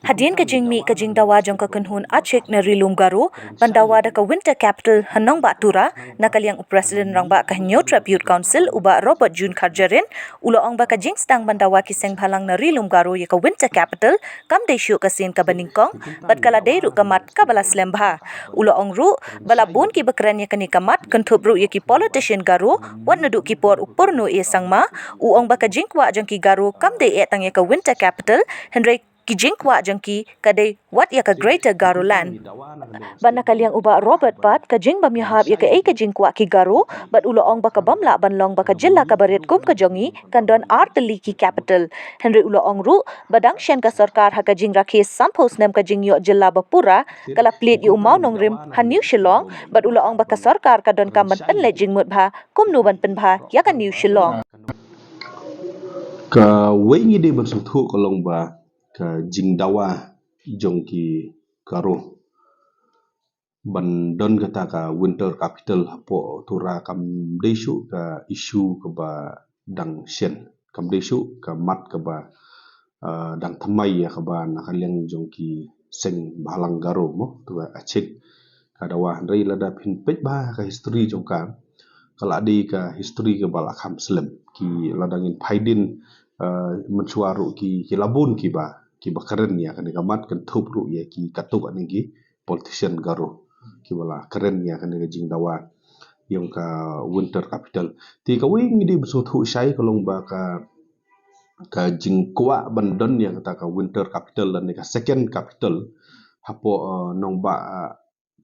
Hadien kajing mi kajing dawa jong kakenhun acik na rilum garu, bandawa da ka winter capital hanong ba tura, na kaliang presiden rang ba kahnyo tribute council uba Robert June Karjarin, ulo ong ba kajing stang bandawa kiseng balang na rilum garu ya ka winter capital, kam desyo kasin ka baningkong, bat kala deiru kamat ka bala slembha. Ulo ong ru, bala bun ki bakran ya kani kamat, kentup ru ya ki politician garu, wat naduk ki por upur nu ia sangma, uong ba kajing kwa jong ki garu kam de etang ya ka winter capital, Henry kijingkwa jengki kadai wat ya ka greater garulan bana kaliang uba Robert pat kajing bamyahab ya ka kajingkwa ki garu bat ulo ong baka bamla banlong baka jilla ka barit kum ka jongi kandon arteli ki capital Henry ulo ong ru badang shen ka sarkar ha kajing rakhi sampos nem kajing yo jilla bapura kala plit yu mau nong rim han new shillong bat ulo ong baka sarkar kadon ka man pen lejing mut bha kum nu ban pen bha ya ka new shillong ka wengi de bersuk thu kolong ba ka jingdawa jongki karo bandon kata ka winter capital hapo tura kam desu ka isu ka ba dang shen kam desu ka mat ka ba dang thamai ya ka ba nakaliang jongki seng balang garo mo tua acik kadawa rei lada phin pech ba ka history jongka kala di ka history ka bala kham slem ki ladangin phaidin mensuaru ki labun ki bakaren ya kan gamat kan thup ru ya ki katuk aningi politician garo ki wala keren ya kan jing dawa yung ka winter capital ti ka wing di besu thu sai kalong ba ka jing kwa bandon yang kata ka winter capital dan ka second capital hapo nong ba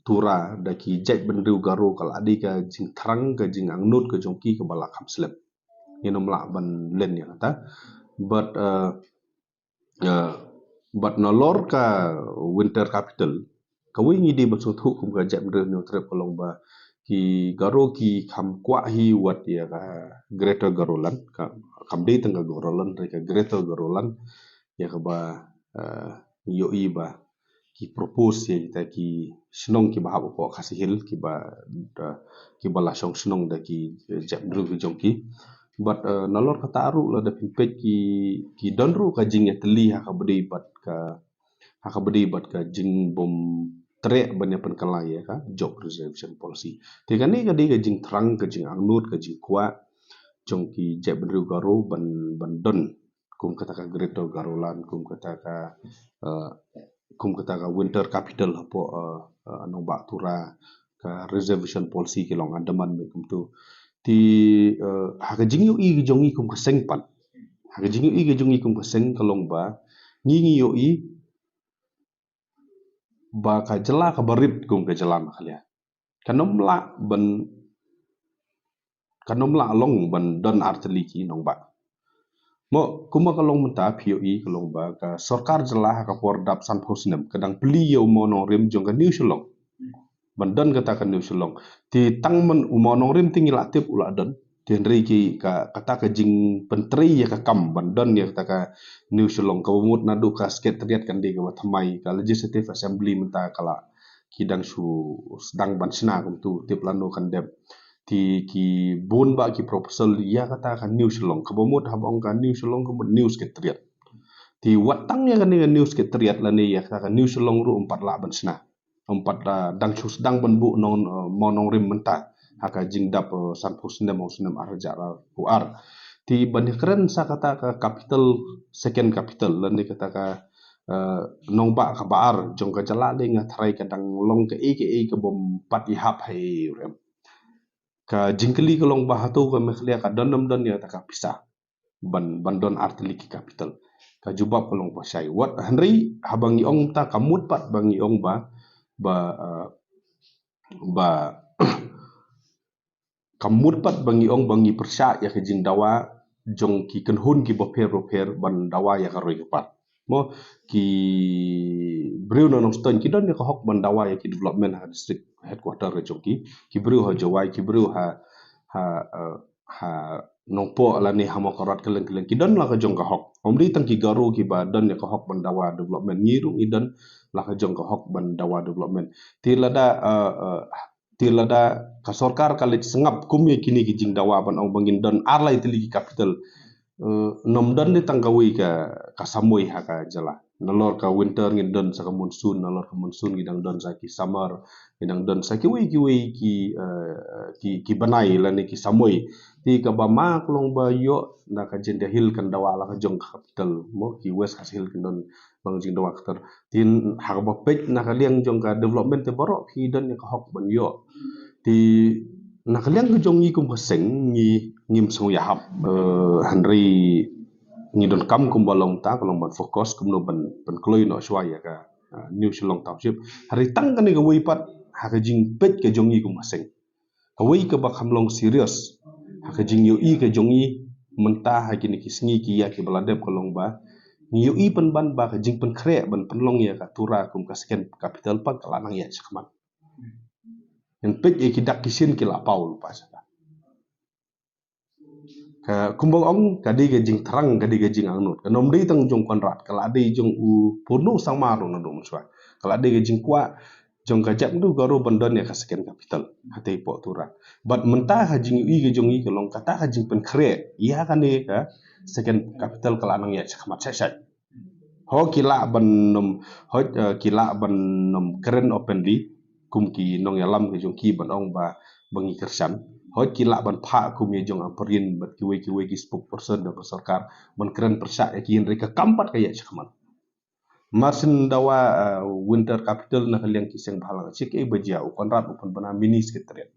tura daki jet bendu garo kal adi ka jing thrang ka jing angnut ka jongki ka bala kham slep yenom la ban len ya kata but nolor ka winter capital kawing idi bersut hukum ka jam no trip kolong ba ki garo ki kham kwa hi wat ya ka greater garolan ka kam de tengah garolan ka greater garolan ya ka ba yo i ba ki propose ya kita ki snong ki bahab ko khasihil ki ba la song snong da ki jam dru ki jong ki but nalor kata aru la da pimpet ki donru ka jing ya teli ha ka bedi bat ka jing bom tre banyak penkalai ya ka job reservation policy te kan ni ka di ka jing thrang ka jing angnut ka jing kwa jong ki jeb benru garo ban don kum kata ka greater garolan kum kata ka winter capital hapo anong ba tura ka reservation policy ki long andaman me kum tu ti haka jing yu i jongi kum kaseng pan haka jing yu i jongi kum kaseng kalong ba ngi yu i ba ka jela ka barit kum ka jalan khalia kanom la long ban don arteli ki nong ba mo kuma kalong menta POE kalong ba ka sarkar jela ka pordap san phosnem kadang pli yo mono rem jong ka new shillong bandan kata kan new shillong ti tangman umonong rim tingil atip ula don ti nri ki ka kata ka jing pentri ya ka kam bandan ya kata ka new shillong ka umut nadu ka sekretariat kan di ka thamai ka legislative assembly menta kala kidang su sedang bansina kum tu tip lanu kan dep ti ki bun ba ki proposal ya kata ka new shillong ka umut habong ka new shillong ka new sekretariat ti watang ya kan new sekretariat lani ya kata ka new shillong ru 4 la bansina dang sus dang benbu non monong rim menta haka jingdap sanpu sinem arja uar ti banyak keren sa kata ka capital second capital lan ni kata ka nong ba ka baar jong ka jala de nga thrai ka dang long ka ke bom pat i hap hai rem ka jingkeli ka long ba hatu ka mekhlia ka donam don ya ta ka pisa ban don arteli ki capital ka jubab ka long pasai wat henry habangi ong ta kamut pat bangi ong ba kamut pat bangi ong bangi persya ya ke jing dawa jong ki kenhun ki boper ban dawa ya ka roi pat mo ki breu no ston ki don ya ka hok ban dawa ya ki development ha district headquarter jong ki breu ha jawai ki breu ha nongpo ala ni hamo karat keleng ki don la ka jong ka hok omri tang ki garu ki ba don ya ka hok ban dawa development ngiru idan la ka jong ka hok ban dawa development ti lada tilada ka sorkar kalit sengap kum ye kini ki jing dawa ban ong bangin don arlai tili ki capital nom don ni tanggawi ka samui ha ka jala nalor ka winter ngin don sa ka monsoon nalor ka monsoon ngidang don sa ki summer ngidang don sa ki wi ki banai la ni ki samui ti ka ba ma klong ba yo na ka jende hill kan dawa la ka jong ka capital mo ki west ka hill kan don bang jing dawa ka tin ha ba pek na ka liang jong ka development te borok ki don ni ka hok ban yo ti nakaliang ke jong kum haseng ni ngim so ya hap hanri ni don kam kum balong ta kalong ban fokus kum no ban kloi no shwa ya ka new shillong township hari tang kan ni wei pat ha ka jing pet ke jong kum haseng ka wei ka ba khamlong serious ha ka jing yo ke jong mentah ha kini ki sngi ki ya ki baladep kalong ba ni yo pan ban ba ka jing pan kre ban penlong ya ka tura kum ka sken capital pak kalanang ya sakman yang pek ye kidak kisin kila paul pas ka kumbang ong kadi ke jing terang kadi ke jing angnut kanom dei tang jong konrat kala dei jong u purnu sang maru na dum swa kala dei ke jing kwa jong ka jap du garo bandon ya ka seken capital hate po tura but mentah ha jing i ke jong i kelong kata ha jing pen kre ya kan ne ka seken capital kala nang ya chakmat sai ho kila ban nom ho kila ban nom keren openly kum ki nong yalam ke jong ki ban ong ba bangi kersan ho kila ban pha kum ye jong amperin bat ki we ki spokesperson da sarkar ban keren persa ya ki reka kampat kaya chakman marsin dawa winter capital na haliang ki seng bhalang chik e bajia u konrat upon bana mini sekretariat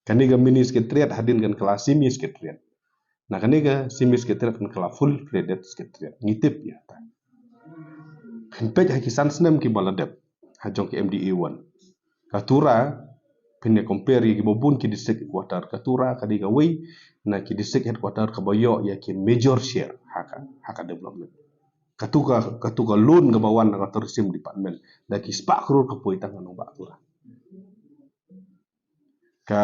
kaniga mini sekretariat hadin kan kelas semi sekretariat na kaniga semi sekretariat kan kelas full fledged sekretariat ngitip ya ta pej ha kisan snem ki baladep ha jong ki MDA 1 katura pinne compare ki bobun ki district headquarter katura kadiga wei na ki district headquarter ka boyo ya ki major share haka development katuka loan ga bawan na tourism department da ki spa krur ka poitang anong ba tura ka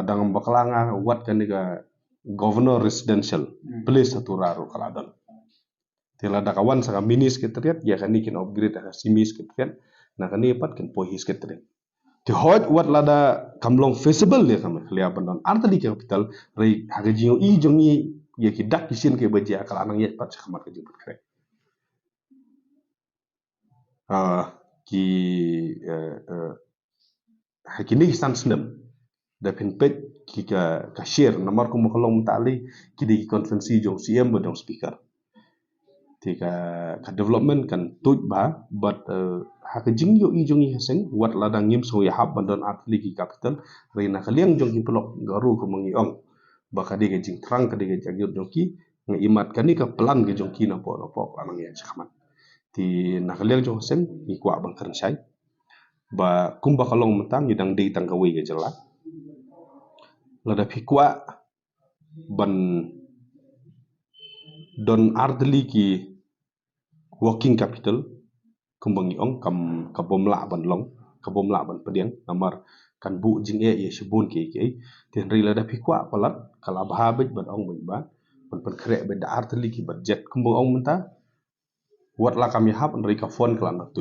dangam bakalanga wat kaniga governor residential place atura ro kaladon tela da kawan sa mini sekretariat ya kan ikin upgrade ka semi sekretariat na kan pat kan pohi sekretariat ti hot wat lada kamlong feasible ya kam liya bandon arta di capital rei haga jingo i jongi ya ki dak kisin ke baje akal anang ya pat sakamat ke jiput kre ki hakini san snem da pin pet ki ka share namar ko makalong tali ki di konferensi jong CM bodong speaker thì ka development kan tuj ba but ha ka jing yo i jong i haseng wat la dang ngim so ya hab bandon at ligi capital reina ka liang jong ki pelok garu ko mangi ong ba ka de jing trang ka de jagyot jong ki ngi imat kani ka plan ke jong ki na po anang ya chakman ti na ka liang jong haseng i kwa bang kan sai ba kumba kalong mentang yidang de tang ka wi ke jela la da pikwa ban don ardli ki working capital kumbangi ong kam kabomla ban long kabomla ban pediang namar kan bu jing ye shibun ke ten rila da pikwa palat kala bahabet ban ong ban ban kre be da ardli ki budget kumbang ong menta wat la kami hab rika fon kala na tu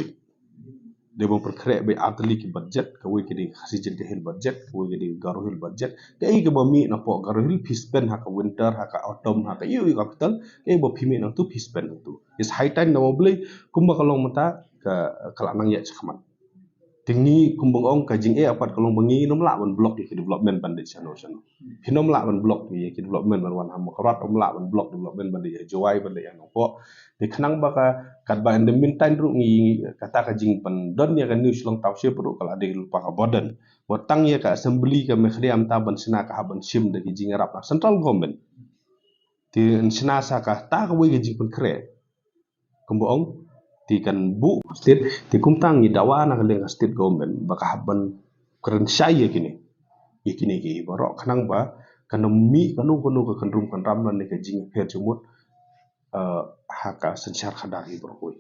de bon kre be ardli ki budget ka wi ki di khasijin de hil budget ka wi di garu hil budget ke ke bami na po garu hil pispen haka winter haka autumn haka yu capital ke bo pimi na tu pispen tu is high time na moble kumba kalong mata ka kala nang ya chakman tingni kumbang ong ka jing apat kalong bangi nom la ban block ki development ban de chano hinom la ban block ki development ban wan ham karat om la ban block development ban de jowai ban de yang po de khnang ba ka kat ba in the meantime ru ngi kata ka jing pan don ya ka new shillong township ru kala de lupa ka boden watang ya ka assembly ka mekhriam ta ban sina ka haban sim de jing rap na central government ti sina sa ka ta ka wi jing pan kre kumba ong ti kan bu state ti kumtang ni dawa na kale state government baka haban keren syai kini ki borok khanang ba kan mi kanu ka kanrum kan ram nan ke jing pher chumut haka sensyar khadari berkoi